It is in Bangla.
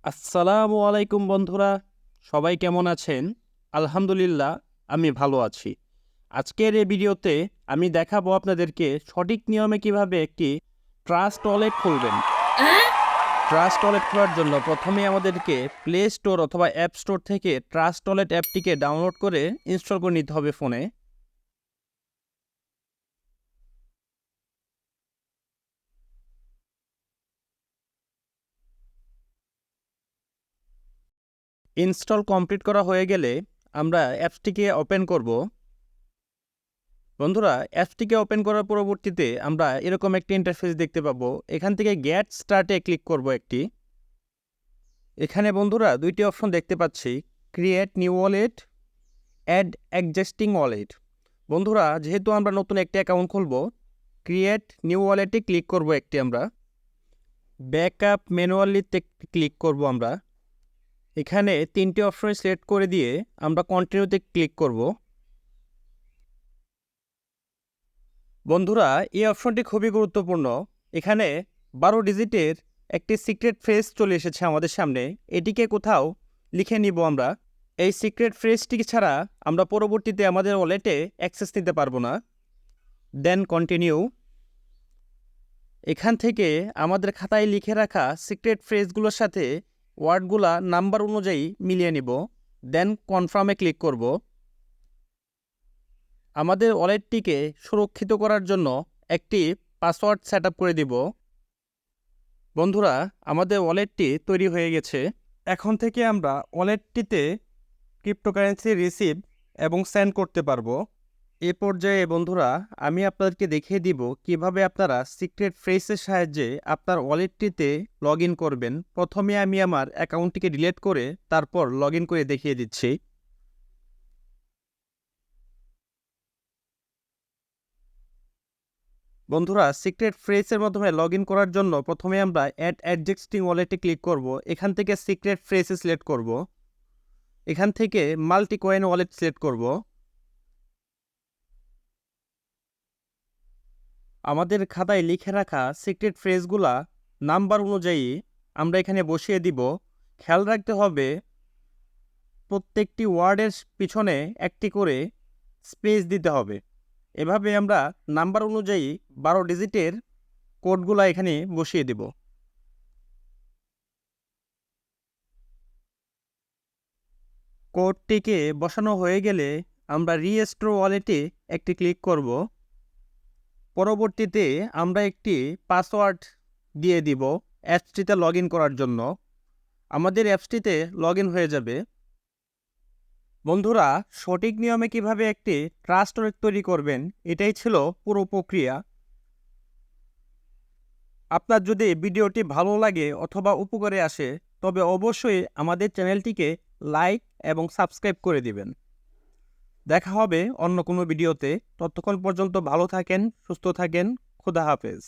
আসসালামু আলাইকুম বন্ধুরা, সবাই কেমন আছেন? আলহামদুলিল্লাহ, আমি ভালো আছি। আজকের এই ভিডিওতে আমি দেখাবো আপনাদেরকে সঠিক নিয়মে কিভাবে একটি ট্রাস্ট ওয়ালেট খুলবেন। ট্রাস্ট ওয়ালেট খোলার জন্য প্রথমে আমাদেরকে প্লে স্টোর অথবা অ্যাপ স্টোর থেকে ট্রাস্ট ওয়ালেট অ্যাপটিকে ডাউনলোড করে ইনস্টল করে নিতে হবে ফোনে। ইনস্টল কমপ্লিট করা হয়ে গেলে আমরা অ্যাপসটিকে ওপেন করব। বন্ধুরা, অ্যাপসটিকে ওপেন করার পরবর্তীতে আমরা এরকম একটি ইন্টারফেস দেখতে পাবো। এখান থেকে গেট স্টার্টে ক্লিক করব একটি। এখানে বন্ধুরা দুইটি অপশন দেখতে পাচ্ছি, create new wallet, add existing wallet. বন্ধুরা, যেহেতু আমরা নতুন একটি অ্যাকাউন্ট খুলব, ক্রিয়েট নিউ ওয়ালেটে ক্লিক করব একটি আমরা। ব্যাকআপ ম্যানুয়ালিতে ক্লিক করব আমরা। এখানে তিনটি অপশন সিলেক্ট করে দিয়ে আমরা কন্টিনিউতে ক্লিক করব। বন্ধুরা, এই অপশনটি খুবই গুরুত্বপূর্ণ। এখানে 12 ডিজিটের একটি সিক্রেট ফ্রেজ চলে এসেছে আমাদের সামনে। এটিকে কোথাও লিখে নিব আমরা। এই সিক্রেট ফ্রেজটি ছাড়া আমরা পরবর্তীতে আমাদের ওয়ালেটে অ্যাক্সেস নিতে পারবো না। Then continue. এখান থেকে আমাদের খাতায় লিখে রাখা সিক্রেট ফ্রেজগুলোর সাথে ওয়ার্ডগুলা নাম্বার অনুযায়ী মিলিয়ে নিব। দেন কনফার্মে ক্লিক করব। আমাদের ওয়ালেটটিকে সুরক্ষিত করার জন্য একটি পাসওয়ার্ড সেট আপ করে দিব। বন্ধুরা, আমাদের ওয়ালেটটি তৈরি হয়ে গেছে। এখন থেকে আমরা ওয়ালেটটিতে ক্রিপ্টোকারেন্সি রিসিভ এবং সেন্ড করতে পারবো। এ পর্যায়ে বন্ধুরা, আমি আপনাদেরকে দেখিয়ে দিব কিভাবে আপনারা সিক্রেট ফ্রেজের সাহায্যে আপনার ওয়ালেটটিতে লগ ইন করবেন। প্রথমে আমি আমার অ্যাকাউন্টটিকে ডিলিট করে তারপর লগ ইন করে দেখিয়ে দিচ্ছি। বন্ধুরা, সিক্রেট ফ্রেজের মাধ্যমে লগ ইন করার জন্য প্রথমে আমরা অ্যাড এক্সিস্টিং ওয়ালেটে ক্লিক করব। এখান থেকে সিক্রেট ফ্রেজে সিলেক্ট করব। এখান থেকে মাল্টি কয়েন ওয়ালেট সিলেক্ট করব। আমাদের খাতায় লিখে রাখা সিক্রেট ফ্রেজগুলা নাম্বার অনুযায়ী আমরা এখানে বসিয়ে দিব। খেয়াল রাখতে হবে প্রত্যেকটি ওয়ার্ডের পিছনে একটি করে স্পেস দিতে হবে। এভাবে আমরা নাম্বার অনুযায়ী 12 ডিজিটের কোডগুলা এখানে বসিয়ে দিব। কোডটিকে বসানো হয়ে গেলে আমরা রিস্টোর ওয়ালেটে একটি ক্লিক করব। পরবর্তীতে আমরা একটি পাসওয়ার্ড দিয়ে দিব অ্যাপসটিতে লগ ইন করার জন্য। আমাদের অ্যাপসটিতে লগ ইন হয়ে যাবে। বন্ধুরা, সঠিক নিয়মে কিভাবে একটি ট্রাস্ট ওয়ালেট তৈরি করবেন, এটাই ছিল পুরো প্রক্রিয়া। আপনার যদি ভিডিওটি ভালো লাগে অথবা উপকারে আসে, তবে অবশ্যই আমাদের চ্যানেলটিকে লাইক এবং সাবস্ক্রাইব করে দিবেন। দেখা হবে অন্য কোনো ভিডিওতে। ততক্ষণ পর্যন্ত ভালো থাকেন, সুস্থ থাকেন। খোদা হাফেজ।